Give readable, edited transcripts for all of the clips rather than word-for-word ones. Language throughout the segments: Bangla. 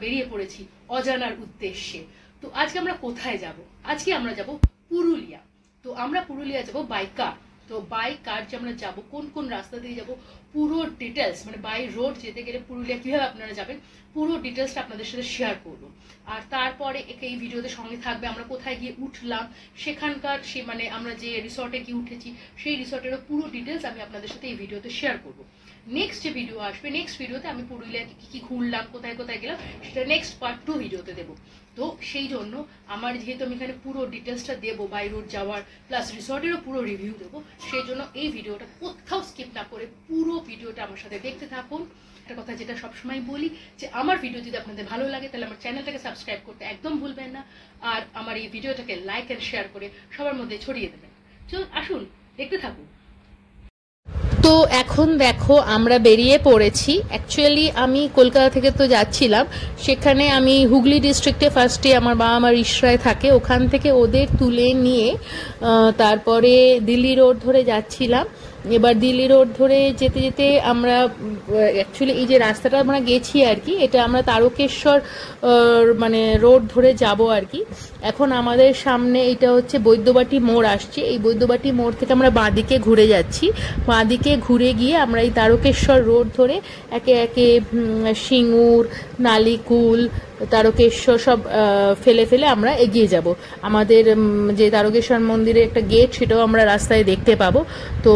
বেরিয়ে পড়েছি অজানার উদ্দেশ্যে। তো আজকে আমরা কোথায় যাব? আজকে আমরা যাব পুরুলিয়া। তো আমরা পুরুলিয়া যাব বাই কার। তো বাই কার যে আমরা যাবো, কোন কোন রাস্তা দিয়ে যাব, পুরো ডিটেলস, মানে বাই রোড যেতে গেলে পুরুলিয়া কিভাবে আপনারা যাবেন পুরো ডিটেলসটা আপনাদের সাথে শেয়ার করব। আর তারপরে এই ভিডিওতে সঙ্গে থাকবে আমরা কোথায় গিয়ে উঠলাম, সেখানকার সে মানে আমরা যে রিসর্টে গিয়ে উঠেছি সেই রিসর্টেরও পুরো ডিটেলস আমি আপনাদের সাথে এই ভিডিওতে শেয়ার করব। নেক্সট যে ভিডিও আসবে, নেক্সট ভিডিওতে আমি পুরুলিয়া কি কি ঘুরলাম, কোথায় কোথায় গেলাম, সেটা নেক্সট পার্ট 2 ভিডিওতে দেবো। তো সেই জন্য আমার যেহেতু আমি এখানে পুরো ডিটেলসটা দেবো, বাই রোড যাওয়ার প্লাস রিসর্টেরও পুরো রিভিউ দেবো, সেই জন্য এই ভিডিওটা কোথাও স্কিপ না করে পুরো ভিডিওটা আমার সাথে দেখতে থাকুন। একটা কথা যেটা সবসময় বলি, যে আমার ভিডিও যদি আপনাদের ভালো লাগে তাহলে আমার চ্যানেলটাকে সাবস্ক্রাইব করতে একদম ভুলবেন না, আর আমার এই ভিডিওটাকে লাইক অ্যান্ড শেয়ার করে সবার মধ্যে ছড়িয়ে দেবেন। চলুন আসুন দেখতে থাকুন। তো এখন দেখো আমরা বেরিয়ে পড়েছি। অ্যাকচুয়ালি আমি কলকাতা থেকে তো যাচ্ছিলাম, সেখানে আমি হুগলি ডিস্ট্রিক্টে ফার্স্টে আমার বাবা মা রিসরায় থাকে, ওখান থেকে ওদের তুলে নিয়ে তারপরে দিল্লি রোড ধরে যাচ্ছিলাম। এবার দিল্লি রোড ধরে যেতে যেতে আমরা অ্যাকচুয়ালি এই যে রাস্তাটা আমরা গেছি আর কি, এটা আমরা তারকেশ্বর মানে রোড ধরে যাব আর কি। এখন আমাদের সামনে এটা হচ্ছে বৈদ্যবাটি মোড় আসছে, এই বৈদ্যবাটি মোড় থেকে আমরা বাঁদিকে ঘুরে যাচ্ছি। বাঁদিকে ঘুরে গিয়ে আমরা এই তারকেশ্বর রোড ধরে একে একে সিঙ্গুর, নালিকুল, তারকেশ্বর সব ফেলে ফেলে আমরা এগিয়ে যাব। আমাদের যে তারকেশ্বর মন্দিরের একটা গেট, সেটাও আমরা রাস্তায় দেখতে পাবো। তো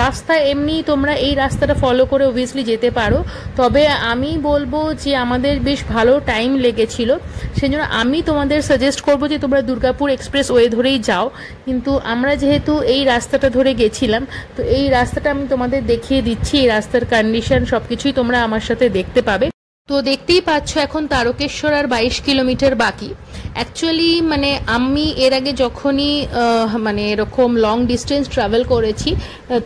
রাস্তা এমনি তোমরা এই রাস্তাটা ফলো করে অবভিয়াসলি যেতে পারো, তবে আমি বলবো যে আমাদের বেশ ভালো টাইম লেগেছিল, সেই জন্য আমি তোমাদের সাজেস্ট করবো যে তোমরা দুর্গাপুর এক্সপ্রেস ওয়ে ধরেই যাও। কিন্তু আমরা যেহেতু এই রাস্তাটা ধরে গেছিলাম, তো এই রাস্তাটা আমি তোমাদের দেখিয়ে দিচ্ছি। এই রাস্তার কন্ডিশন সবকিছুই তোমরা আমার সাথে দেখতে পাবে। তো দেখতেই পাচ্ছ এখন তারকেশ্বর আর 22 কিলোমিটার বাকি। অ্যাকচুয়ালি মানে আমি এর আগে যখনই মানে এরকম লং ডিস্টেন্স ট্রাভেল করেছি,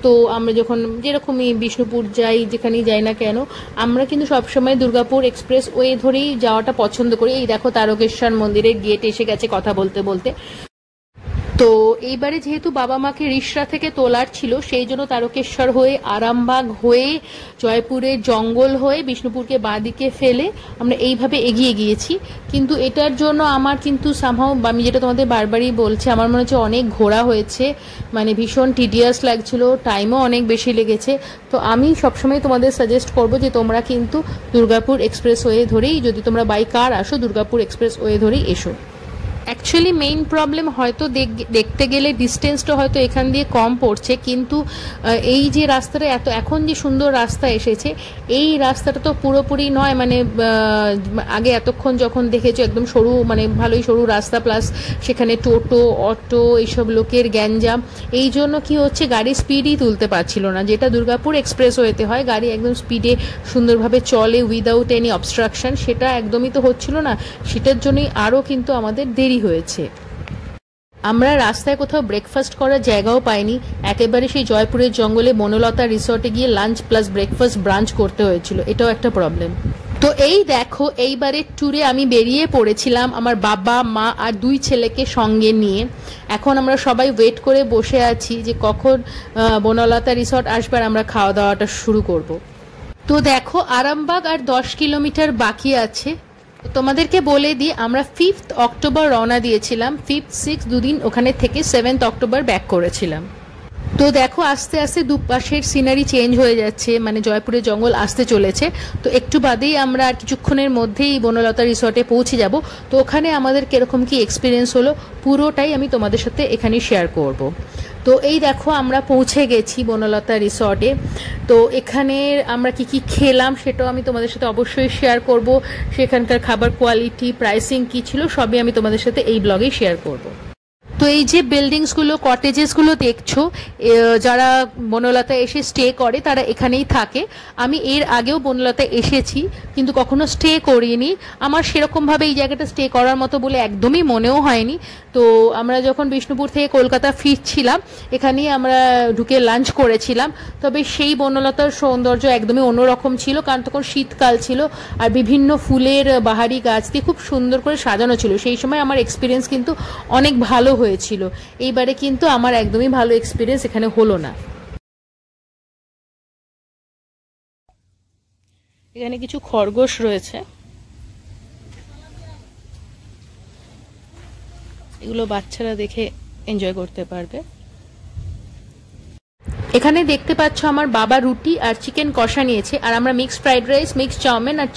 তো আমরা যখন যেরকমই বিষ্ণুপুর যাই, যেখানেই যাই না কেন, আমরা কিন্তু সবসময় দুর্গাপুর এক্সপ্রেস ওয়ে ধরেই যাওয়াটা পছন্দ করি। এই দেখো তারকেশ্বর মন্দিরের গেট এসে গেছে কথা বলতে বলতে। তো এইবারে যেহেতু বাবা মাকে রিসরা থেকে তোলার ছিল, সেই জন্য তারকেশ্বর হয়ে, আরামবাগ হয়ে, জয়পুরের জঙ্গল হয়ে, বিষ্ণুপুরকে বাঁদিকে ফেলে আমরা এইভাবে এগিয়ে গিয়েছি। কিন্তু এটার জন্য আমার কিন্তু সামহাও, আমি যেটা তোমাদের বারবারই বলছি, আমার মনে হচ্ছে অনেক ঘোরা হয়েছে, মানে ভীষণ টিডিয়াস লাগছিল, টাইমও অনেক বেশি লেগেছে। তো আমি সবসময় তোমাদের সাজেস্ট করব যে তোমরা কিন্তু দুর্গাপুর এক্সপ্রেস ওয়ে ধরেই, যদি তোমরা বাই কার আসো, দুর্গাপুর এক্সপ্রেস ওয়ে ধরেই এসো। অ্যাকচুয়ালি মেইন প্রবলেম হয়তো দেখতে গেলে ডিস্টেন্সটা হয়তো এখান দিয়ে কম পড়ছে, কিন্তু এই যে রাস্তাটা এখন যে সুন্দর রাস্তা এসেছে, এই রাস্তাটা তো পুরোপুরি নয়, মানে আগে এতক্ষণ যখন দেখেছো একদম সরু, মানে ভালোই সরু রাস্তা, প্লাস সেখানে টোটো, অটো, এইসব লোকের গ্যাঞ্জাম, এই জন্য কি হচ্ছে গাড়ি স্পিডই তুলতে পারছিল না। যেটা দুর্গাপুর এক্সপ্রেস ওয়েতে হয়, গাড়ি একদম স্পিডে সুন্দরভাবে চলে উইদাউট এনি অবস্ট্রাকশন, সেটা একদমই তো হচ্ছিল না। সেটার জন্যই আরও কিন্তু আমাদের দেরি হয়েছে। আমরা রাস্তায় কোথাও ব্রেকফাস্ট করার জায়গাও পাইনি, একেবারে সেই জয়পুরের জঙ্গলে বনলতা রিসর্টে গিয়ে লাঞ্চ প্লাস ব্রেকফাস্ট ব্রাঞ্চ করতে হয়েছিল, এটাও একটা প্রবলেম। তো এই দেখো এইবারের ট্যুরে আমি বেরিয়ে পড়েছিলাম আমার বাবা মা আর 2 ছেলেকে সঙ্গে নিয়ে। এখন আমরা সবাই ওয়েট করে বসে আছি যে কখন বনলতা রিসর্ট আসবার আমরা খাওয়া দাওয়াটা শুরু করব। তো দেখো আরামবাগ আর 10 কিলোমিটার বাকি আছে। তোমাদেরকে বলে দিই, আমরা 5th অক্টোবর রওনা দিয়েছিলাম, 5th 6th দুদিন ওখানে থেকে 7th অক্টোবর ব্যাক করেছিলাম। তো দেখো আস্তে আস্তে দুপাশের সিনারি চেঞ্জ হয়ে যাচ্ছে, মানে জয়পুরের জঙ্গল আসতে চলেছে। তো একটু বাদেই আমরা আর কিছুক্ষণের মধ্যেই বনলতা রিসর্টে পৌঁছে যাব। তো ওখানে আমাদের কিরকম কি এক্সপিরিয়েন্স হলো পুরোটাই আমি তোমাদের সাথে এখানে শেয়ার করব। তো এই দেখো আমরা পৌঁছে গেছি বনলতা রিসর্টে। তো এখানে আমরা কি কি খেলাম সেটাও আমি তোমাদের সাথে অবশ্যই শেয়ার করব। সেখানকার খাবার কোয়ালিটি, প্রাইসিং কি ছিল, সবই আমি তোমাদের সাথে এই ব্লগেই শেয়ার করব। তো এই যে বিল্ডিংসগুলো, কটেজেসগুলো দেখছো, যারা বনলতা এসে স্টে করে তারা এখানেই থাকে। আমি এর আগেও বনলতা এসেছি, কিন্তু কখনো স্টে করিনি। আমার সেরকমভাবে এই জায়গাটা স্টে করার মতো বলে একদমই মনেও হয়নি। তো আমরা যখন বিষ্ণুপুর থেকে কলকাতা ফিরছিলাম, এখানেই আমরা ঢুকে লাঞ্চ করেছিলাম। তবে সেই বনলতার সৌন্দর্য একদমই অন্যরকম ছিল, কারণ তখন শীতকাল ছিল আর বিভিন্ন ফুলের বাহারি গাছ দিয়ে খুব সুন্দর করে সাজানো ছিল। সেই সময় আমার এক্সপিরিয়েন্স কিন্তু অনেক ভালো হয়েছিল। এইবারে কিন্তু আমার একদমই ভালো এক্সপিরিয়েন্স এখানে হলো না। এখানে কিছু খরগোশ রয়েছে, এগুলো বাচ্চারা দেখে এনজয় করতে পারবে। এখানে দেখতে পাচ্ছ আমার বাবা রুটি আর চিকেন কষা নিয়েছে, আর আমরা mixed fried rice, mixed chowmein আর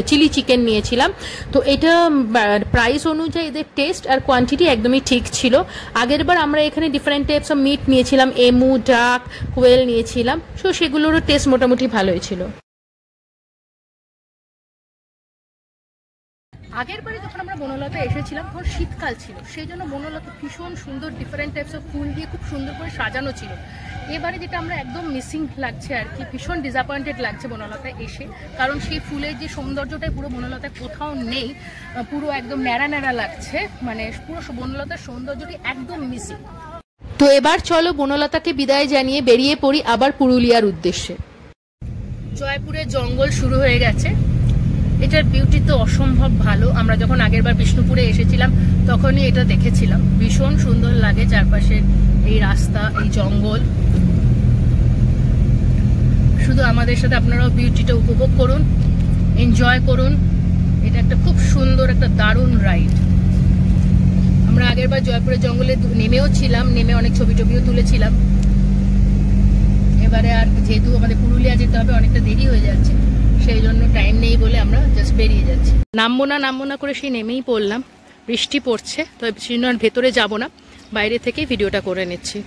চিলি চিকেন নিয়েছিলাম। তো এটা প্রাইস অনুযায়ী এদের টেস্ট আর কোয়ান্টিটি একদমই ঠিক ছিল। আগের বার আমরা এখানে ডিফারেন্ট টাইপস অফ মিট নিয়েছিলাম, এমু, ডাক, কোয়েল নিয়েছিলাম, সো সেগুলোরও টেস্ট মোটামুটি ভালোই ছিল। আগের বারে যখন আমরা বনলতা এসেছিলাম তখন শীতকাল ছিল, সেই জন্য বনলতা ভীষণ সুন্দর ডিফারেন্ট টাইপস অফ ফুল দিয়ে খুব সুন্দর করে সাজানো ছিল। এবারে যেটা আমরা একদম মিসিং লাগছে আর কি, ভীষণ ডিসঅ্যাপয়েন্টেড লাগছে বনলতায় এসে, কারণ সেই ফুলের যে সৌন্দর্যটাই পুরো বনলতায় কোথাও নেই, পুরো একদম ন্যাড়া ন্যাড়া লাগছে, মানে পুরো বনলতার সৌন্দর্যটি একদম মিসিং। তো এবার চলো বনলতাকে বিদায় জানিয়ে বেরিয়ে পড়ি আবার পুরুলিয়ার উদ্দেশ্যে। জয়পুরে জঙ্গল শুরু হয়ে গেছে, এটার বিউটি তো অসম্ভব ভালো। আমরা যখন আগের বার বিষ্ণুপুরে এসেছিলাম তখনই এটা দেখেছিলাম, ভীষণ সুন্দর লাগে চারপাশের এই রাস্তা, এই জঙ্গল। শুধু আমাদের সাথে আপনারাও বিউটিটা উপভোগ করুন, এনজয় করুন। এটা একটা খুব সুন্দর একটা দারুণ রাইড। আমরা আগের বার জয়পুরের জঙ্গলে নেমেও ছিলাম, নেমে অনেক ছবি টবিও তুলেছিলাম। এবারে আর যেহেতু আমাদের পুরুলিয়া যেতে হবে, অনেকটা দেরি হয়ে যাচ্ছে, সেই জন্য টাইম নেই বলে আমরা জাস্ট বেরিয়ে যাচ্ছি। নামবো না করে সেই নেমেই পড়লাম, বৃষ্টি পড়ছে, তো সেই জন্য আর ভেতরে যাব না, বাইরে থেকেই ভিডিওটা করে নিচ্ছি।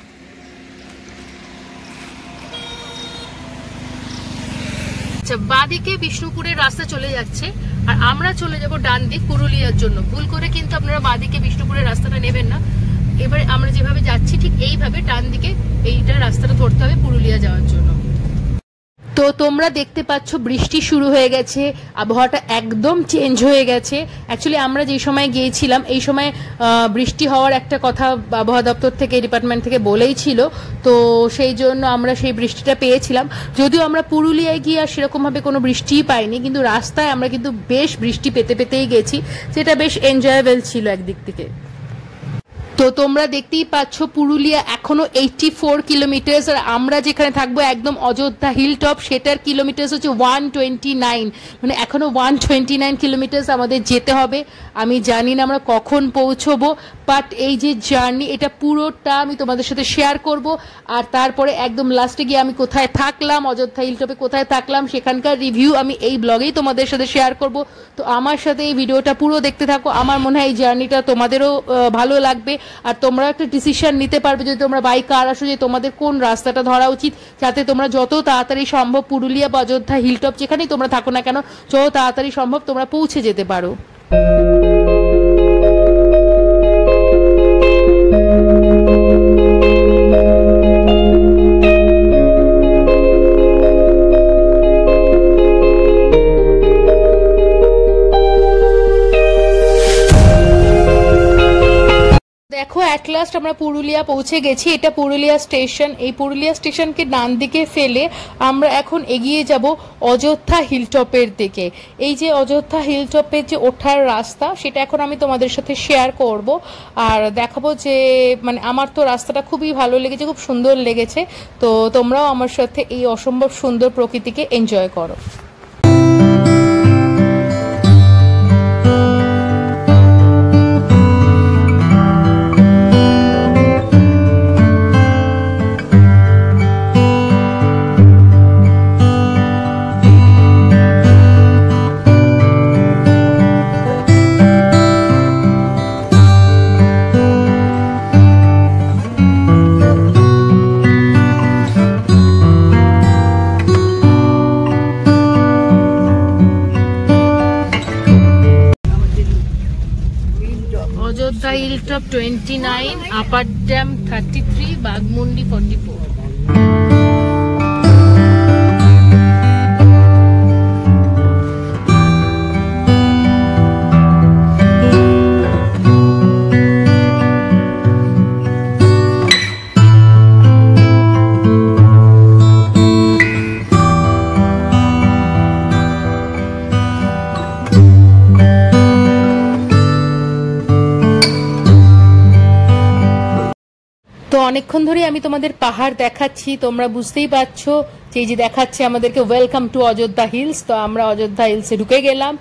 আচ্ছা, বাঁদিকে বিষ্ণুপুরের রাস্তা চলে যাচ্ছে আর আমরা চলে যাব ডান দিক পুরুলিয়ার জন্য। ভুল করে কিন্তু আপনারা বাঁদিকে বিষ্ণুপুরের রাস্তাটা নেবেন না। এবারে আমরা যেভাবে যাচ্ছি ঠিক এইভাবে ডান দিকে এইটা রাস্তাটা ধরতে হবে পুরুলিয়া যাওয়ার জন্য। তো তোমরা দেখতে পাচ্ছ বৃষ্টি শুরু হয়ে গেছে, আবহাওয়াটা একদম চেঞ্জ হয়ে গেছে। অ্যাকচুয়ালি আমরা যে সময় গিয়েছিলাম এই সময় বৃষ্টি হওয়ার একটা কথা আবহাওয়া দপ্তর থেকে, ডিপার্টমেন্ট থেকে বলেই ছিল, তো সেই জন্য আমরা সেই বৃষ্টিটা পেয়েছিলাম। যদিও আমরা পুরুলিয়ায় গিয়ে আর সেরকমভাবে কোনো বৃষ্টিই পাইনি, কিন্তু রাস্তায় আমরা কিন্তু বেশ বৃষ্টি পেতেই গেছি, যেটা বেশ এনজয়েবল ছিল একদিক থেকে। তো তোমরা দেখতেই পাচ্ছ পুরুলিয়া এখনো 84 কিলোমিটার, আর আমরা যেখানে থাকবো একদম অযোধ্যা হিল টপ, সেটার কিলোমিটার হচ্ছে 129, মানে এখনো 129 কিলোমিটার আমাদের যেতে হবে। আমি জানি না আমরা কখন পৌঁছবো, বাট এই যে জার্নি এটা পুরোটা আমি তোমাদের সাথে শেয়ার করব। আর তারপরে একদম লাস্টে গিয়ে আমি কোথায় থাকলাম, অযোধ্যা হিল টপে কোথায় থাকলাম, সেখানকার রিভিউ আমি এই ব্লগেই তোমাদের সাথে শেয়ার করব। তো আমার সাথে এই ভিডিওটা পুরো দেখতে থাকো, আমার মনে হয় এই জার্নিটা তোমাদেরও ভালো লাগবে, আর তোমরা একটা ডিসিশন নিতে পারবে যদি তোমরা বাই কার আসো যে তোমাদের কোন রাস্তাটা ধরা উচিত, যাতে তোমরা যত তাড়াতাড়ি সম্ভব পুরুলিয়া বা অযোধ্যা হিল টপ যেখানেই তোমরা থাকো না কেন যত তাড়াতাড়ি সম্ভব তোমরা পৌঁছে যেতে পারো। দেখো অ্যাট লাস্ট আমরা পুরুলিয়া পৌঁছে গেছি, এটা পুরুলিয়া স্টেশন। এই পুরুলিয়া স্টেশনকে ডান দিকে ফেলে আমরা এখন এগিয়ে যাব অযোধ্যা হিলটপের দিকে। এই যে অযোধ্যা হিলটপের যে ওঠার রাস্তা, সেটা এখন আমি তোমাদের সাথে শেয়ার করব আর দেখাবো যে মানে আমার তো রাস্তাটা খুবই ভালো লেগেছে, খুব সুন্দর লেগেছে। তো তোমরাও আমার সাথে এই অসম্ভব সুন্দর প্রকৃতিকে এনজয় করো। Ayodhya hilltop 29, upper dam 33, Baghmundi 44। তো অনেকক্ষণ ধরে আমি তোমাদের পাহাড় দেখাচ্ছি, তোমরা বুঝতেই পারছো এই যে দেখাচ্ছে আমাদেরকে ওয়েলকাম টু অযোধ্যা হিলস। তো আমরা অযোধ্যা হিলসে ঢুকে গেলাম,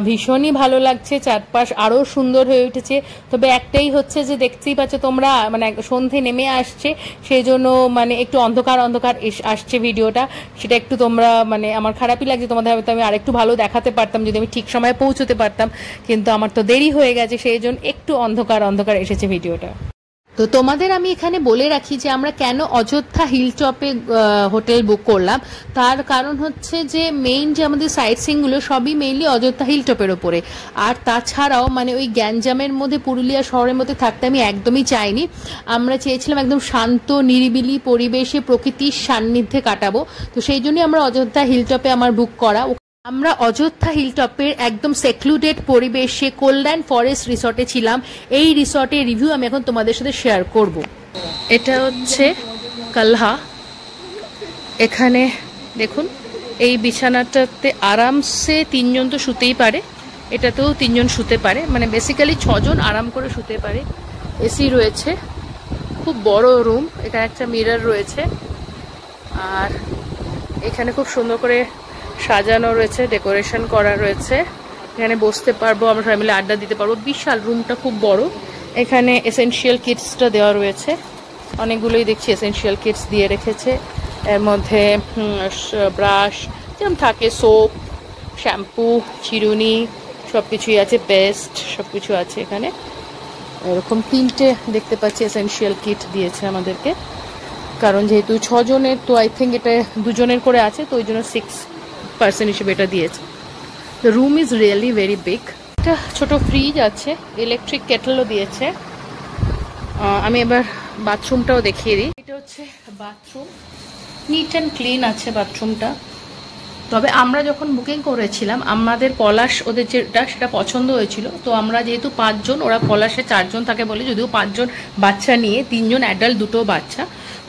ভীষণই ভালো লাগছে, চারপাশ আরও সুন্দর হয়ে উঠেছে। তবে একটাই হচ্ছে যে দেখতেই পাচ্ছ তোমরা, মানে সন্ধে নেমে আসছে, সেই জন্য মানে একটু অন্ধকার অন্ধকার আসছে ভিডিওটা, সেটা একটু তোমরা মানে আমার খারাপই লাগছে। তোমাদের হয়তো আমি আরেকটু ভালো দেখাতে পারতাম যদি আমি ঠিক সময়ে পৌঁছতে পারতাম, কিন্তু আমার তো দেরি হয়ে গেছে, সেই জন্য একটু অন্ধকার অন্ধকার এসেছে ভিডিওটা। তো তোমাদের আমি এখানে বলে রাখি যে আমরা কেন অযোধ্যা হিলটপে হোটেল বুক করলাম। তার কারণ হচ্ছে যে মেইন যে আমাদের সাইট সিইংগুলো সবই মেইনলি অযোধ্যা হিলটপের ওপরে। আর তাছাড়াও মানে ওই গ্যাঞ্জামের মধ্যে, পুরুলিয়া শহরের মধ্যে থাকতে আমি একদমই চাইনি। আমরা চেয়েছিলাম একদম শান্ত নিরিবিলি পরিবেশে প্রকৃতির সান্নিধ্যে কাটাবো। তো সেই জন্যই আমরা অযোধ্যা হিলটপে আমার বুক করা। আমরা অযোধ্যা হিলটপের একদম সেক্লুডেড পরিবেশে কল্যাণ ফরেস্ট রিসর্টে ছিলাম। এই রিসর্টের রিভিউ আমি এখন তোমাদের সাথে শেয়ার করব। এটা হচ্ছে কালহা। এখানে দেখুন এই বিছানাটাতে আরামসে 3 জন তো শুতেই পারে, এটাতেও 3 জন শুতে পারে, মানে বেসিক্যালি 6 জন আরাম করে শুতে পারে। এসি রয়েছে, খুব বড় রুম, এখানে একটা মিরর রয়েছে, আর এখানে খুব সুন্দর করে সাজানো রয়েছে, ডেকোরেশন করা রয়েছে। এখানে বসতে পারবো, আমরা সবাই মিলে আড্ডা দিতে পারবো। বিশাল রুমটা, খুব বড়। এখানে এসেনশিয়াল কিটসটা দেওয়া রয়েছে, অনেকগুলোই দেখছি এসেনশিয়াল কিটস দিয়ে রেখেছে। এর মধ্যে ব্রাশ যেমন থাকে, সোপ, শ্যাম্পু, চিরুনি সব কিছুই আছে, পেস্ট সব কিছু আছে এখানে। এরকম 3টে দেখতে পাচ্ছি এসেনশিয়াল কিট দিয়েছে আমাদেরকে, কারণ যেহেতু 6 জনের, তো আই থিঙ্ক এটা 2 জনের করে আছে, তো ওই জন্য 6 পার্সেন্ট হিসেবে এটা দিয়েছে। The room is really very big. একটা ছোট ফ্রিজ আছে, ইলেকট্রিক কেটলও দিয়েছে। আমি এবার বাথরুমটাও দেখিয়ে দিই। এটা হচ্ছে বাথরুম, নিট অ্যান্ড ক্লিন আছে বাথরুমটা। তবে আমরা যখন বুকিং করেছিলাম আমাদের পলাশ ওদের যেটা সেটা পছন্দ হয়েছিল। তো আমরা যেহেতু 5 জন, ওরা পলাশে 4 জন থাকে বলে, যদিও 5 জন বাচ্চা নিয়ে, 3 জন অ্যাডাল্ট, 2টো বাচ্চা,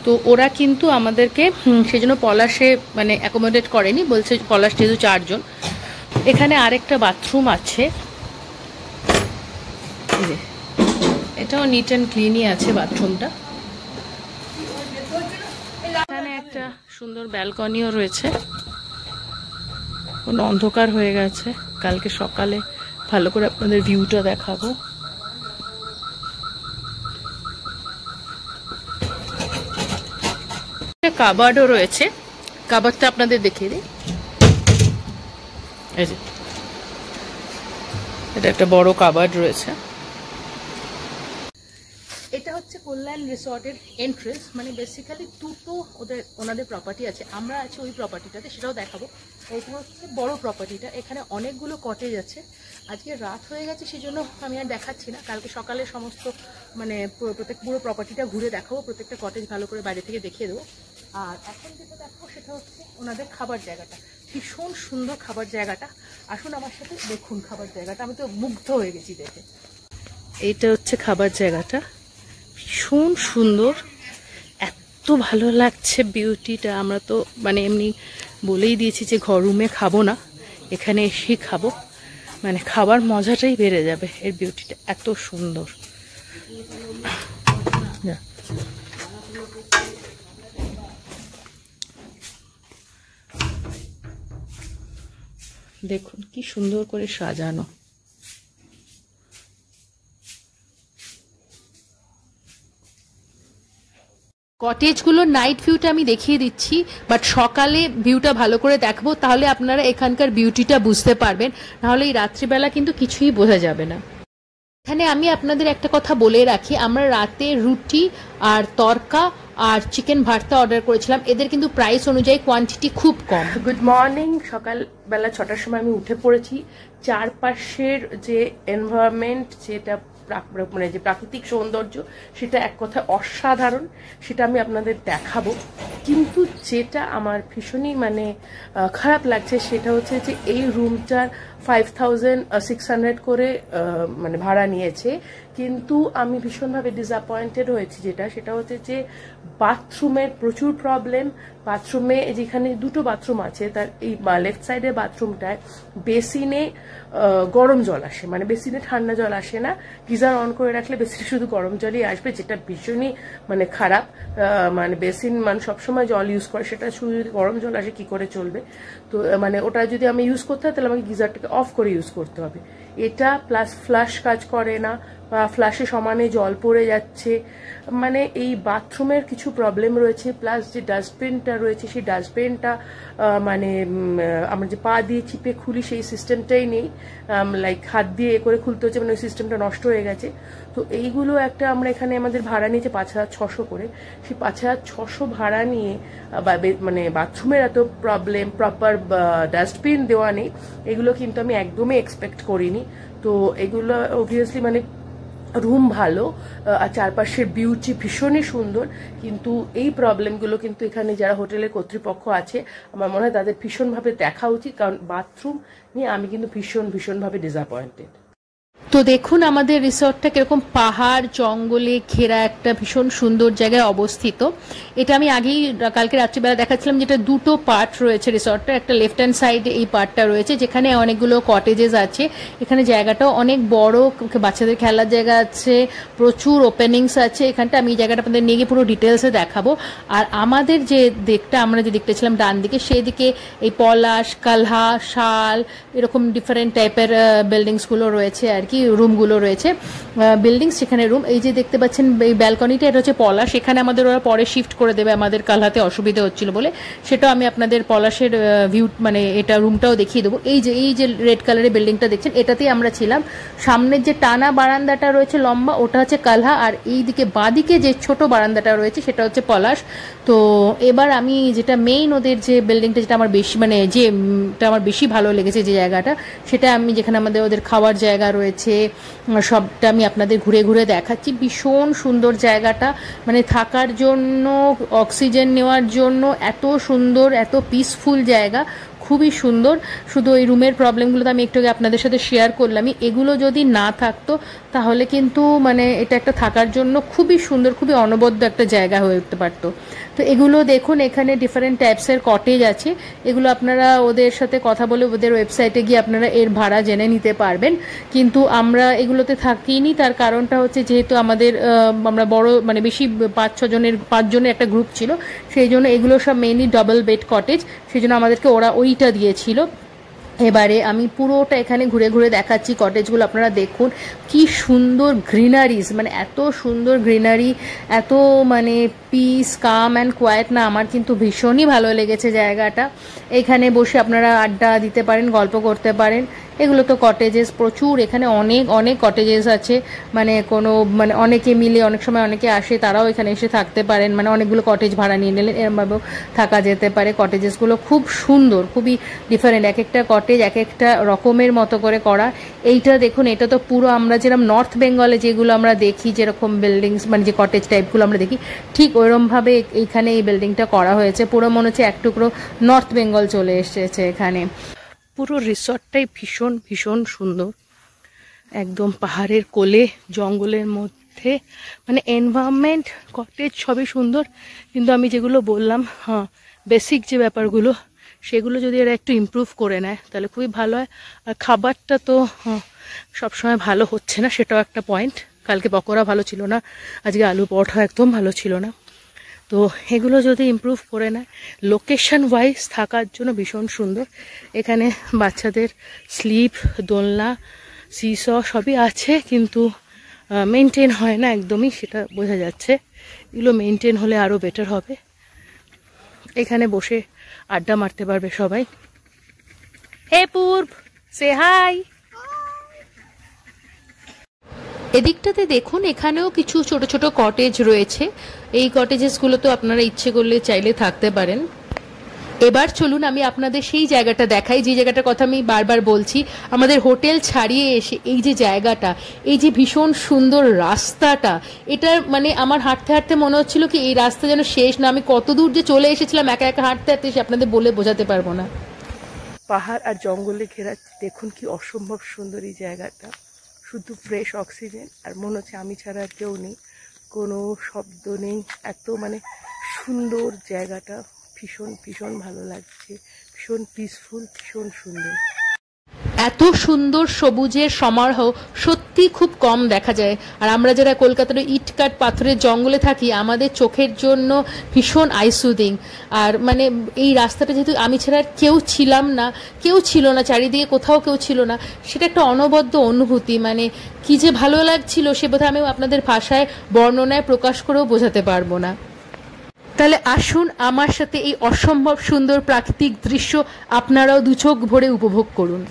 তো ওরা কিন্তু আমাদেরকে সেই জন্য পলাশে মানে অ্যাকোমোডেট করেনি, বলছে পলাশ যেহেতু 4 জন। এখানে আরেকটা বাথরুম আছে, এটাও নিট অ্যান্ড ক্লিনই আছে বাথরুমটা। এখানে একটা সুন্দর ব্যালকনিও রয়েছে। কোনো অন্ধকার হয়ে গেছে, কালকে সকালে ভালো করে আপনাদের ভিউটা দেখাবো। কাবার্ডও রয়েছে, কাবার্ডটা আপনাদের দেখিয়ে দিই। এই যে এটা একটা বড় কাবার্ড রয়েছে। এটা হচ্ছে কল্যাণ রিসর্টের এন্ট্রেন্স, মানে বেসিক্যালি 2টো ওনাদের প্রপার্টি আছে, আমরা আছি ওই প্রপার্টিটাতে, সেটাও দেখাবো। এটা হচ্ছে বড় প্রপার্টিটা, এখানে অনেকগুলো কটেজ আছে। আজকে রাত হয়ে গেছে সেই জন্য আমি আর দেখাচ্ছি না, কালকে সকালে সমস্ত মানে পুরো প্রপার্টিটা ঘুরে দেখাবো, প্রত্যেকটা কটেজ ভালো করে বাইরে থেকে দেখিয়ে দেবো। আর এখন যেটা দেখাবো সেটা হচ্ছে ওনাদের খাবার জায়গাটা, ভীষণ সুন্দর খাবার জায়গাটা। আসুন আমার সাথে দেখুন খাবার জায়গাটা, আমি তো মুগ্ধ হয়ে গেছি দেখে। এইটা হচ্ছে খাবার জায়গাটা, ভীষণ সুন্দর, এত ভালো লাগছে বিউটিটা। আমরা তো মানে এমনি বলেই দিয়েছি যে ঘর রুমে খাবো না, এখানে এসেই খাবো, মানে খাবার মজাটাই বেড়ে যাবে। এর বিউটিটা এত সুন্দর। দেখুন কি সুন্দর করে সাজানো। কটেজগুলোর নাইট ভিউটা আমি দেখিয়ে দিচ্ছি, বাট সকালে ভিউটা ভালো করে দেখাবো, তাহলে আপনারা এখানকার বিউটিটা বুঝতে পারবেন, নাহলে এই রাত্রিবেলা কিন্তু কিছুই বোঝা যাবে না। এখানে আমি আপনাদের একটা কথা বলে রাখি, আমরা রাতে রুটি আর তরকা আর চিকেন ভর্তা অর্ডার করেছিলাম। এদের কিন্তু প্রাইস অনুযায়ী কোয়ান্টিটি খুব কম। গুড মর্নিং, সকালবেলা 6টার সময় আমি উঠে পড়েছি। চারপাশের যে এনভায়রনমেন্ট, যেটা মানে যে প্রাকৃতিক সৌন্দর্য, সেটা এক কথায় অসাধারণ, সেটা আমি আপনাদের দেখাবো। কিন্তু যেটা আমার ভীষণই মানে খারাপ লাগছে সেটা হচ্ছে যে এই রুমটার 5600 করে মানে ভাড়া নিয়েছে। কিন্তু আমি ভীষণভাবে ডিসঅ্যাপয়েন্টেড হয়েছি, সেটা হচ্ছে যে বাথরুমের প্রচুর প্রবলেম। বাথরুমে যেখানে দুটো বাথরুম আছে, তার এই লেফট সাইডের বাথরুমটায় বেসিনে গরম জল আসে, মানে বেসিনে ঠান্ডা জল আসে না। গিজার অন করে রাখলে বেসিনে শুধু গরম জলই আসবে, যেটা ভীষণই মানে খারাপ। মানে বেসিন মানে সবসময় জল ইউজ করে, সেটা শুধু যদি গরম জল আসে কি করে চলবে। তো মানে ওটা যদি আমি ইউজ করতে হয় তাহলে আমাকে গিজারটাকে অফ করে ইউজ করতে হবে। এটা প্লাস ফ্লাশ কাজ করে না, বা ফ্লাশে সমানে জল পড়ে যাচ্ছে, মানে এই বাথরুমের কিছু প্রবলেম রয়েছে। প্লাস যে ডাস্টবিনটা রয়েছে, সেই ডাস্টবিনটা মানে আমরা যে পা দিয়ে চিপে খুলি সেই সিস্টেমটাই নেই, লাইক হাত দিয়ে এ করে খুলতে হচ্ছে, মানে ওই সিস্টেমটা নষ্ট হয়ে গেছে। তো এইগুলো একটা আমরা এখানে আমাদের ভাড়া নিয়েছে 5600 করে। সেই 5600 ভাড়া নিয়ে মানে বাথরুমের এত প্রবলেম, প্রপার ডাস্টবিন দেওয়া নেই, এগুলো কিন্তু আমি একদমই এক্সপেক্ট করিনি। তো এগুলো অবভিয়াসলি মানে রুম ভালো আর চারপাশের বিউটি ভীষণই সুন্দর, কিন্তু এই প্রবলেমগুলো কিন্তু এখানে যারা হোটেলের কর্তৃপক্ষ আছে আমার মনে হয় তাদের ভীষণভাবে দেখা উচিত, কারণ বাথরুম নিয়ে আমি কিন্তু ভীষণভাবে ডিসঅ্যাপয়েন্টেড। তো দেখুন আমাদের রিসর্টটা কিরকম পাহাড় জঙ্গলে ঘেরা একটা ভীষণ সুন্দর জায়গায় অবস্থিত। এটা আমি আগেই কালকে রাত্রিবেলা দেখাচ্ছিলাম, যেটা দুটো পার্ট রয়েছে রিসর্টটা। একটা লেফট হ্যান্ড সাইডে এই পার্টটা রয়েছে যেখানে অনেকগুলো কটেজেস আছে। এখানে জায়গাটাও অনেক বড়, বাচ্চাদের খেলার জায়গা আছে, প্রচুর ওপেনিংস আছে এখানটা। আমি এই জায়গাটা আপনাদের নিয়ে গিয়ে পুরো ডিটেলসে দেখাবো। আর আমাদের যে দিকটা, আমরা যে দিকটা ছিলাম ডান দিকে, সেই দিকে এই পলাশ, কালহা, শাল, এরকম ডিফারেন্ট টাইপের বিল্ডিংসগুলো রয়েছে আর কি, রুমগুলো রয়েছে বিল্ডিংস, সেখানে রুম। এই যে দেখতে পাচ্ছেন এই ব্যালকনিটা, এটা হচ্ছে পলাশ। এখানে আমাদের ওরা পরে শিফট করে দেবে, আমাদের কালহাতে অসুবিধা হচ্ছিল বলে। সেটাও আমি আপনাদের পলাশের ভিউ মানে এটা রুমটাও দেখিয়ে দেবো। এই যে রেড কালারের বিল্ডিংটা দেখছেন, এটাতেই আমরা ছিলাম। সামনের যে টানা বারান্দাটা রয়েছে লম্বা, ওটা হচ্ছে কালহা, আর এই দিকে বাঁদিকে যে ছোট বারান্দাটা রয়েছে সেটা হচ্ছে পলাশ। তো এবার আমি যেটা মেইন ওদের যে বিল্ডিংটা, যেটা আমার বেশি মানে যেটা আমার বেশি ভালো লেগেছে যে জায়গাটা, সেটা আমি যেখানে আমাদের ওদের খাওয়ার জায়গা রয়েছে সবটা আমি আপনাদের ঘুরে ঘুরে দেখাচ্ছি। ভীষণ সুন্দর জায়গাটা, মানে থাকার জন্য, অক্সিজেন নেওয়ার জন্য এত সুন্দর, এত পিসফুল জায়গা, খুবই সুন্দর। শুধু ওই রুমের প্রবলেমগুলো তো আমি একটু আগে আপনাদের সাথে শেয়ার করলামই, এগুলো যদি না থাকতো তাহলে কিন্তু মানে এটা একটা থাকার জন্য খুবই সুন্দর, খুবই অনবদ্য একটা জায়গা হয়ে উঠতে পারতো। তো এগুলো দেখুন, এখানে ডিফারেন্ট টাইপসের কটেজ আছে। এগুলো আপনারা ওদের সাথে কথা বলে ওদের ওয়েবসাইটে গিয়ে আপনারা এর ভাড়া জেনে নিতে পারবেন। কিন্তু আমরা এগুলোতে থাকিনি, তার কারণটা হচ্ছে যেহেতু আমরা বড় মানে বেশি 5 জনের একটা গ্রুপ ছিল, সেই জন্য এগুলো সব মেইনলি ডাবল বেড কটেজ, সেই জন্য আমাদেরকে ওরা ওইটা দিয়েছিল। এবারে আমি পুরোটা এখানে ঘুরে ঘুরে দেখাচ্ছি কটেজগুলো, আপনারা দেখুন কি সুন্দর গ্রিনারিজ, মানে এত সুন্দর গ্রিনারি, এত মানে পিস, কাম অ্যান্ড কোয়াইট না, আমার কিন্তু ভীষণই ভালো লেগেছে জায়গাটা। এখানে বসে আপনারা আড্ডা দিতে পারেন, গল্প করতে পারেন। এগুলো তো কটেজেস প্রচুর, এখানে অনেক কটেজেস আছে, মানে মানে অনেকে মিলে, অনেক সময় অনেকে আসে, তারাও এখানে এসে থাকতে পারেন, মানে অনেকগুলো কটেজ ভাড়া নিয়ে নিলেন, এরমভাবেও থাকা যেতে পারে। কটেজেসগুলো খুব সুন্দর, খুবই ডিফারেন্ট, এক একটা কটেজ এক একটা রকমের মতো করে করা। এইটা দেখুন, এটা তো পুরো আমরা যেরকম নর্থ বেঙ্গলে যেগুলো আমরা দেখি, যেরকম বিল্ডিংস মানে যে কটেজ টাইপগুলো আমরা দেখি, ঠিক ওইরকমভাবে এইখানে এই বিল্ডিংটা করা হয়েছে। পুরো মনে হচ্ছে এক টুকরো নর্থ বেঙ্গল চলে এসেছে এখানে। পুরো রিসর্টটাই ভীষণ সুন্দর, একদম পাহাড়ের কোলে, জঙ্গলের মধ্যে, মানে এনভায়রনমেন্ট, কটেজ সবই সুন্দর। কিন্তু আমি যেগুলো বললাম, বেসিক যে ব্যাপারগুলো, সেগুলো যদি এরা একটু ইমপ্রুভ করে নেয় তাহলে খুবই ভালো হয়। আর খাবারটা তো সবসময় ভালো হচ্ছে না, সেটাও একটা পয়েন্ট। কালকে পকোড়া ভালো ছিল না, আজকে আলু পরোটা একদম ভালো ছিল না। তো এগুলো যদি ইমপ্রুভ করে নেয়, লোকেশন ওয়াইজ থাকার জন্য ভীষণ সুন্দর। এখানে বাচ্চাদের স্লিপ, দোলনা, সিস সবই আছে, কিন্তু মেনটেন হয় না একদমই, সেটা বোঝা যাচ্ছে। এগুলো মেনটেন হলে আরও বেটার হবে। এখানে বসে আড্ডা মারতে পারবে সবাই। হে পূর্ব, সে হাই। এদিকটাতে দেখুন, এখানেও কিছু ছোট ছোট কটেজ রয়েছে। এই কটেজেসগুলো তো আপনারা ইচ্ছে করলে চাইলে থাকতে পারেন। এবার চলুন আমি আপনাদের সেই জায়গাটা দেখাই, যে জায়গাটার কথা আমি বারবার বলছি। আমাদের হোটেল ছাড়িয়ে এসে এই যে জায়গাটা, এই যে ভীষণ সুন্দর রাস্তাটা, এটার মানে আমার হাঁটতে হাঁটতে মনে হচ্ছিল কি এই রাস্তা যেন শেষ না। আমি কত দূর যে চলে এসেছিলাম একা একা হাঁটতে হাঁটতে, সে আপনাদের বলে বোঝাতে পারবো না। পাহাড় আর জঙ্গলে ঘেরা। দেখুন কি অসম্ভব সুন্দর এই জায়গাটা, শুধু ফ্রেশ অক্সিজেন, আর মনে হচ্ছে আমি ছাড়া আর কেউ নেই, কোনো শব্দ নেই, এত মানে সুন্দর জায়গাটা, ভীষণ ভীষণ ভালো লাগছে, ভীষণ পিসফুল, ভীষণ সুন্দর। এত সুন্দর সবুজের সমারোহ সত্যি খুব কম দেখা যায়। আর আমরা যারা কলকাতার ইটকাট পাথরের জঙ্গলে থাকি, আমাদের চোখের জন্য ভীষণ আইসুদিং। আর মানে এই রাস্তাটা যেহেতু আমি ছাড়া আর কেউ ছিল না চারিদিকে, কোথাও কেউ ছিল না, সেটা একটা অনবদ্য অনুভূতি। মানে কি যে ভালো লাগছিল সে বোধহয় আমি আপনাদের ভাষায় বর্ণনায় প্রকাশ করেও বোঝাতে পারবো না। তাহলে আসুন আমার সাথে এই অসম্ভব সুন্দর প্রাকৃতিক দৃশ্য আপনারাও দু চোখ ভরে উপভোগ করুন।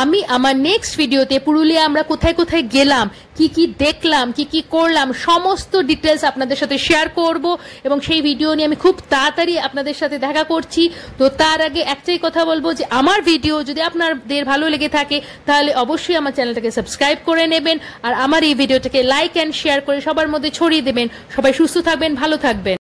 আমি আমার নেক্সট ভিডিওতে পুরুলিয়া আমরা কোথায় কোথায় গেলাম, কি কি দেখলাম, কি কি করলাম, সমস্ত ডিটেলস আপনাদের সাথে শেয়ার করব, এবং সেই ভিডিও নিয়ে আমি খুব তাড়াতাড়ি আপনাদের সাথে দেখা করছি। তো তার আগে একটাই কথা বলবো যে আমার ভিডিও যদি আপনাদের ভালো লেগে থাকে তাহলে অবশ্যই আমার চ্যানেলটাকে সাবস্ক্রাইব করে নেবেন, আর আমার এই ভিডিওটাকে লাইক অ্যান্ড শেয়ার করে সবার মধ্যে ছড়িয়ে দেবেন। সবাই সুস্থ থাকবেন, ভালো থাকবেন।